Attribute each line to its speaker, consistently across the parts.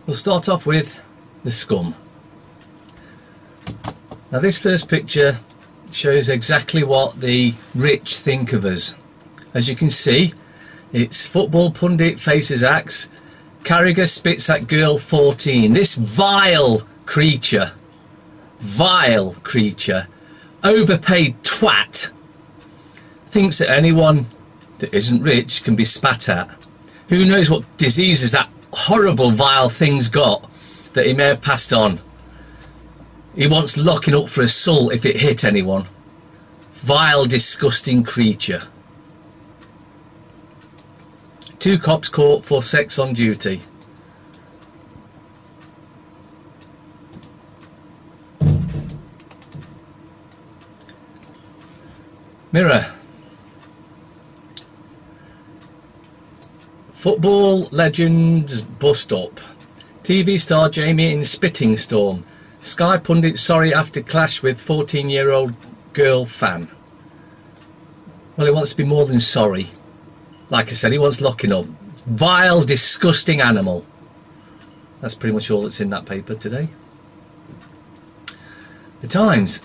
Speaker 1: We'll start off with the scum. Now this first picture shows exactly what the rich think of us. As you can see, it's football pundit faces axe, Carragher spits at girl 14. This vile creature, overpaid twat, thinks that anyone that isn't rich can be spat at. Who knows what diseases that horrible vile thing's got that he may have passed on. He wants locking up for assault if it hit anyone. Vile, disgusting creature. 2 cops caught for sex on duty. Mirror. Football legends bust up. TV star Jamie in spitting storm. Sky pundit sorry after clash with 14-year-old girl fan. Well, he wants to be more than sorry. Like I said, he wants locking up. Vile, disgusting animal. That's pretty much all that's in that paper today. The Times.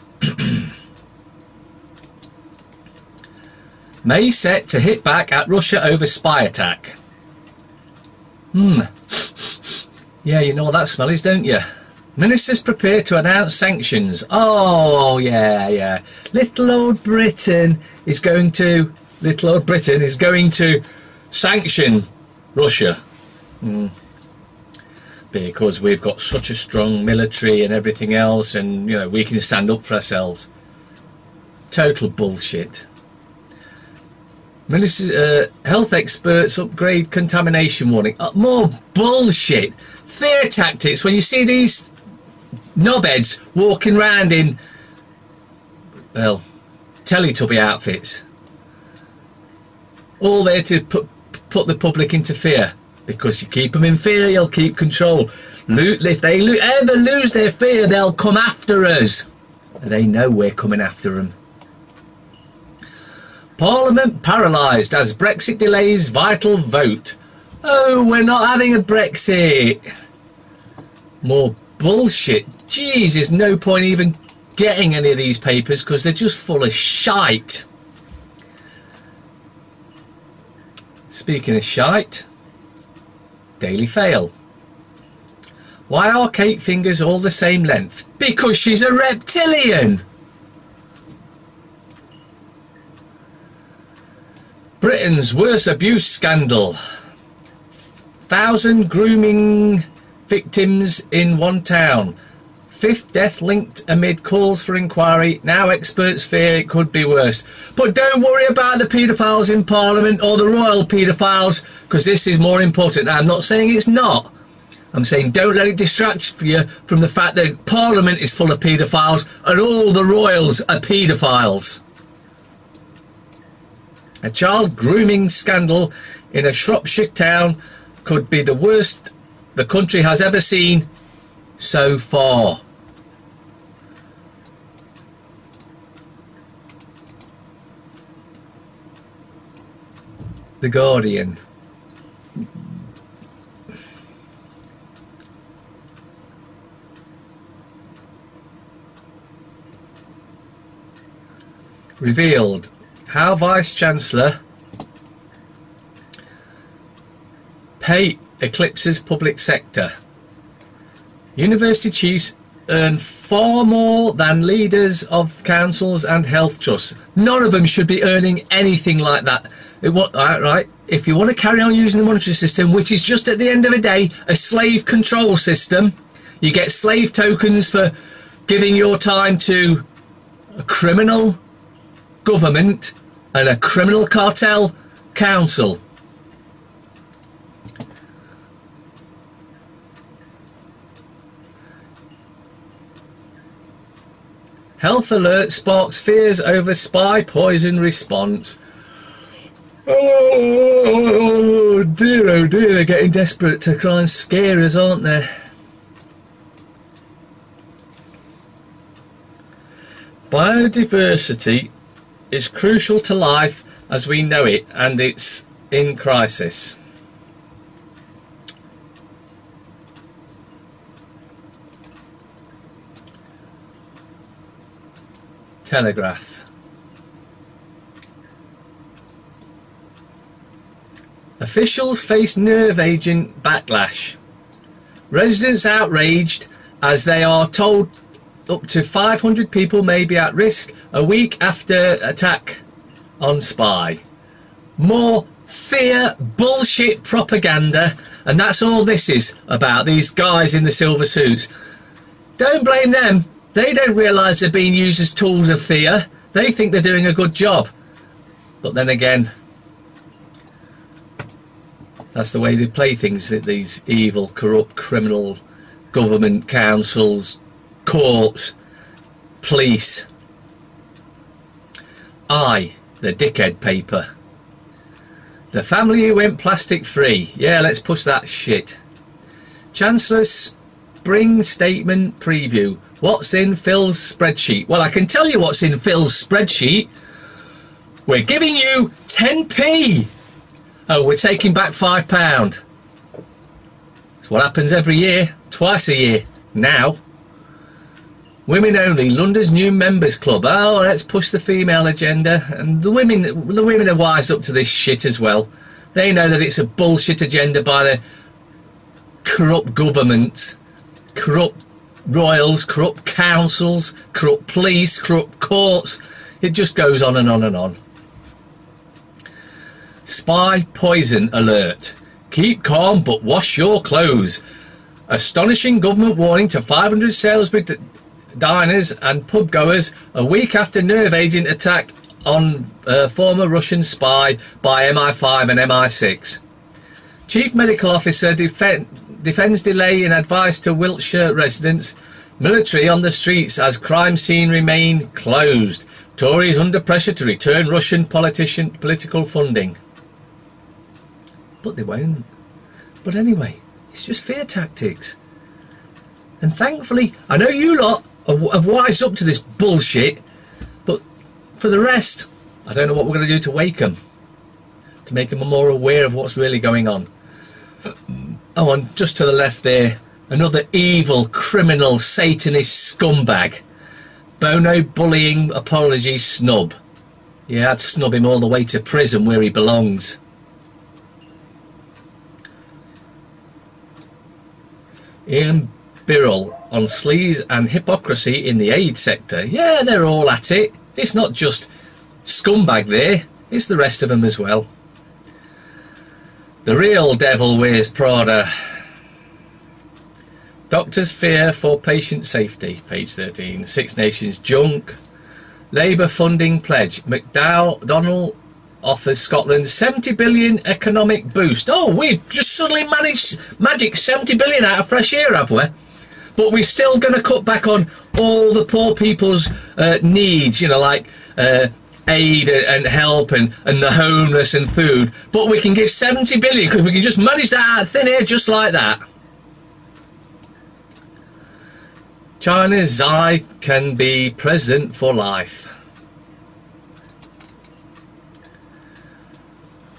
Speaker 1: May set to hit back at Russia over spy attack. Yeah, you know what that smell is, don't you? Ministers prepare to announce sanctions. Oh, yeah. Little old Britain is going to sanction Russia. Because we've got such a strong military and everything else, and you know, we can stand up for ourselves. Total bullshit. Health experts upgrade contamination warning. More bullshit. Fear tactics. When you see these knobheads walking around in, well, Teletubby outfits, all there to put the public into fear. Because you keep them in fear, you'll keep control. If they ever lose their fear, they'll come after us. They know we're coming after them. Parliament paralysed as Brexit delays vital vote. Oh, we're not having a Brexit. More bullshit. Jeez, there's no point even getting any of these papers because they're just full of shite. Speaking of shite, Daily Fail. Why are Kate fingers all the same length? Because she's a reptilian. Britain's worst abuse scandal. 1,000 grooming victims in one town. 5th death linked amid calls for inquiry. Now experts fear it could be worse. But don't worry about the paedophiles in Parliament or the royal paedophiles, because this is more important. I'm not saying it's not. I'm saying don't let it distract you from the fact that Parliament is full of paedophiles and all the royals are paedophiles. A child grooming scandal in a Shropshire town could be the worst the country has ever seen so far. The Guardian. Revealed how Vice-Chancellor pay eclipses public sector. University chiefs earn far more than leaders of councils and health trusts. None of them should be earning anything like that. Right? If you want to carry on using the monetary system, which is just at the end of the day a slave control system, you get slave tokens for giving your time to a criminal government and a criminal cartel council. Health alert sparks fears over spy poison response. Oh dear, they're getting desperate to try and scare us, aren't they? Biodiversity is crucial to life as we know it, and it's in crisis. Telegraph. Officials face nerve agent backlash. Residents outraged as they are told up to 500 people may be at risk a week after attack on spy. More fear bullshit propaganda, and that's all this is about, these guys in the silver suits. Don't blame them. They don't realise they're being used as tools of fear. They think they're doing a good job. But then again, that's the way they play things, these evil, corrupt, criminal government councils, courts, police. The dickhead paper. The family who went plastic free. Yeah, let's push that shit. Chancellor's spring statement preview. What's in Phil's spreadsheet? Well, I can tell you what's in Phil's spreadsheet. We're giving you 10p. Oh, we're taking back £5. That's what happens every year, twice a year now. Women only, London's new members club. Oh, let's push the female agenda. And the women are wise up to this shit as well. They know that it's a bullshit agenda by the corrupt governments, corrupt royals, corrupt councils, corrupt police, corrupt courts. It just goes on and on and on. Spy poison alert. Keep calm but wash your clothes. Astonishing government warning to 500 Salisbury diners and pub goers a week after nerve agent attack on former Russian spy by MI5 and MI6. Chief Medical Officer defends delay in advice to Wiltshire residents. Military on the streets as crime scene remain closed. Tories under pressure to return Russian political funding. But they won't. But anyway, it's just fear tactics. And thankfully, I know you lot have wised up to this bullshit, but for the rest, I don't know what we're going to do to wake them, to make them more aware of what's really going on. Oh, and just to the left there, another evil, criminal, Satanist scumbag. Bono bullying apology snub. Yeah, I'd snub him all the way to prison where he belongs. Ian Birrell on sleaze and hypocrisy in the aid sector. Yeah, they're all at it. It's not just scumbag there, it's the rest of them as well. The real devil wears Prada. Doctors fear for patient safety, page 13. Six Nations junk. Labour funding pledge. McDonnell offers Scotland 70 billion economic boost. Oh, we've just suddenly managed magic 70 billion out of fresh air, have we? But we're still going to cut back on all the poor people's needs, you know, like aid and help and the homeless and food. But we can give 70 billion because we can just manage that out of thin air just like that. China's Xi can be president for life.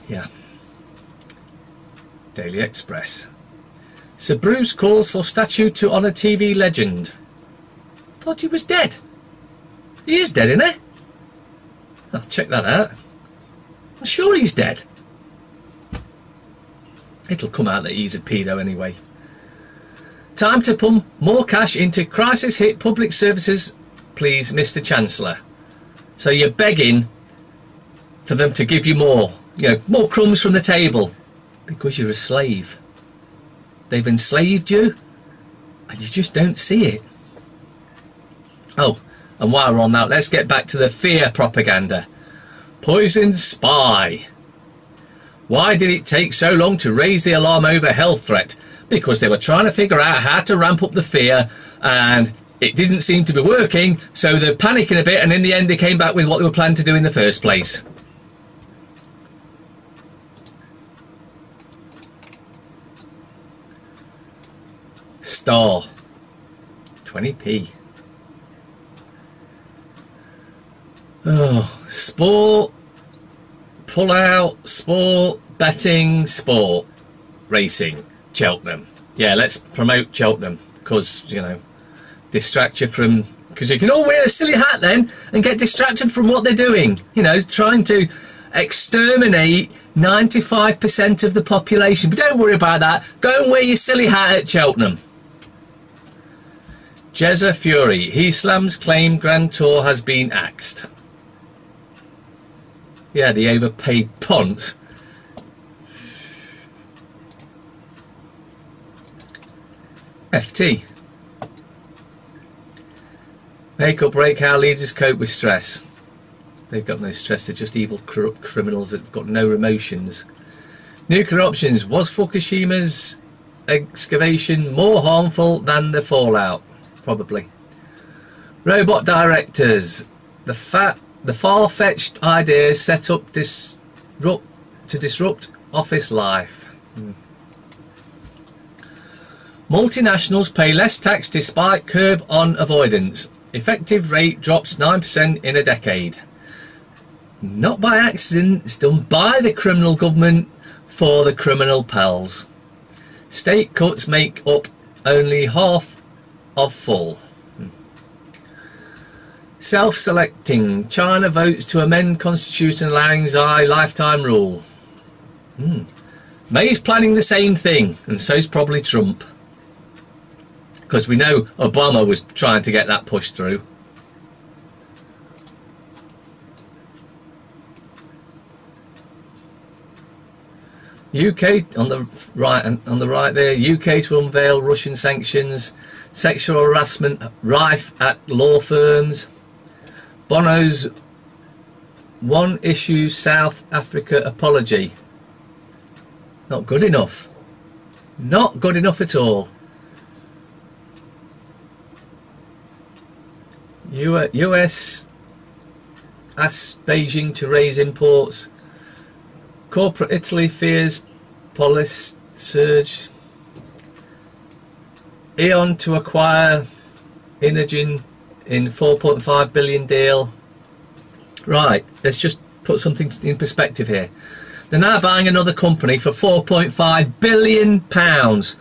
Speaker 1: Yeah. Daily Express. Sir Bruce calls for statue to honour TV legend. Thought he was dead. He is dead, isn't he? I'll check that out. I'm sure he's dead. It'll come out that he's a pedo anyway. Time to pump more cash into crisis-hit public services, please, Mr. Chancellor. So you're begging for them to give you more, you know, more crumbs from the table, because you're a slave. They've enslaved you, and you just don't see it. Oh, and while we're on that, let's get back to the fear propaganda. Poisoned spy. Why did it take so long to raise the alarm over health threat? Because they were trying to figure out how to ramp up the fear, and it didn't seem to be working, so they're panicking a bit, and in the end they came back with what they were planning to do in the first place. Star. 20p. Oh, sport, pull out, sport, betting, sport, racing, Cheltenham. Yeah, let's promote Cheltenham, because, you know, distract you from Because you can all wear a silly hat then and get distracted from what they're doing. You know, trying to exterminate 95% of the population. But don't worry about that. Go and wear your silly hat at Cheltenham. Jezza Fury. Islam's claim Grand Tour has been axed. Yeah, the overpaid punt. FT. Make or break how leaders cope with stress. They've got no stress, they're just evil criminals that have got no emotions. Nuclear options. Was Fukushima's excavation more harmful than the fallout? Probably. Robot directors. The far-fetched ideas set up to disrupt office life. Multinationals pay less tax despite curb on avoidance. Effective rate drops 9% in a decade. Not by accident, it's done by the criminal government for the criminal pals. State cuts make up only half of full. Self-selecting. China votes to amend constitution allowing Xi lifetime rule. May's planning the same thing, and so's probably Trump. Because we know Obama was trying to get that pushed through. UK on the right there. UK to unveil Russian sanctions. Sexual harassment rife at law firms. Bono's one issue South Africa apology. Not good enough. Not good enough at all. US asks Beijing to raise imports. Corporate Italy fears police surge. E.ON to acquire Inogen in 4.5 billion deal. Right, let's just put something in perspective here. They're now buying another company for 4.5 billion pounds.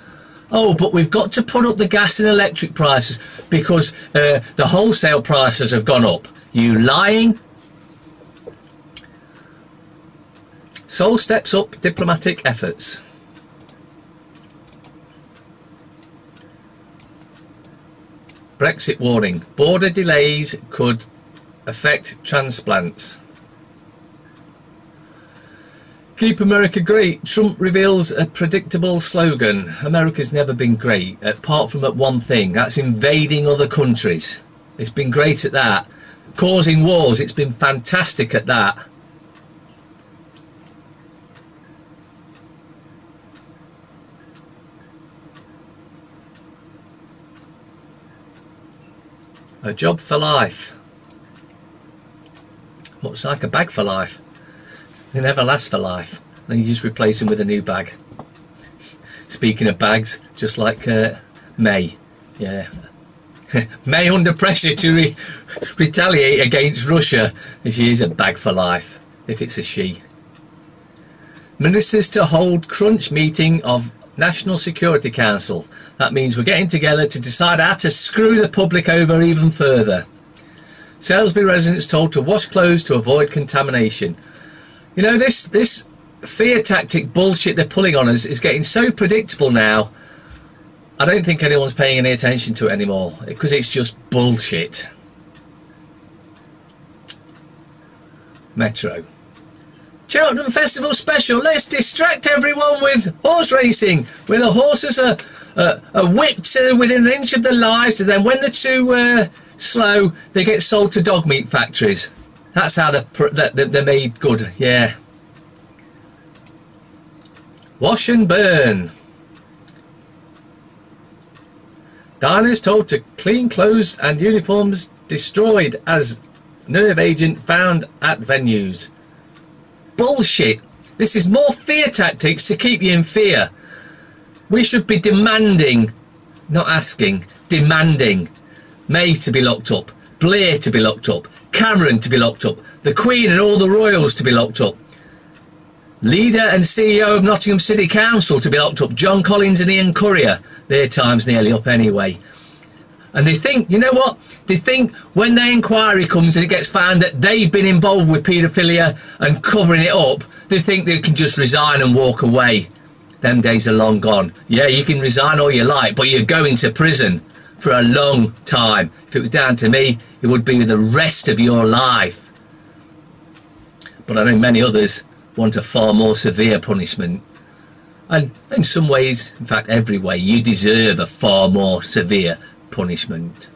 Speaker 1: Oh, but we've got to put up the gas and electric prices because the wholesale prices have gone up. You lying? Seoul steps up diplomatic efforts. Brexit warning. Border delays could affect transplants. Keep America great. Trump reveals a predictable slogan. America's never been great, apart from at one thing. That's invading other countries. It's been great at that. Causing wars, it's been fantastic at that. A job for life. Much like a bag for life. They never last for life. Then you just replace them with a new bag. Speaking of bags, just like May. Yeah. May under pressure to retaliate against Russia. She is a bag for life, if it's a she. Ministers to hold crunch meeting of National Security Council. That means we're getting together to decide how to screw the public over even further. Salisbury residents told to wash clothes to avoid contamination. You know, this fear tactic bullshit they're pulling on us is getting so predictable now. I don't think anyone's paying any attention to it anymore because it's just bullshit. Metro. Cheltenham Festival special. Let's distract everyone with horse racing, where the horses are whipped within an inch of their lives, and then when they're too slow, they get sold to dog meat factories. That's how they're made good. Yeah. Wash and burn. Diners told to clean clothes and uniforms destroyed as nerve agent found at venues. Bullshit. This is more fear tactics to keep you in fear. We should be demanding, not asking, demanding May to be locked up, Blair to be locked up, Cameron to be locked up, the Queen and all the royals to be locked up, leader and CEO of Nottingham City Council to be locked up, John Collins and Ian Currier. Their time's nearly up anyway. And they think, you know what? They think when their inquiry comes and it gets found that they've been involved with paedophilia and covering it up, they think they can just resign and walk away. Them days are long gone. Yeah, you can resign all you like, but you're going to prison for a long time. If it was down to me, it would be the rest of your life. But I know many others want a far more severe punishment. And in some ways, in fact every way, you deserve a far more severe punishment.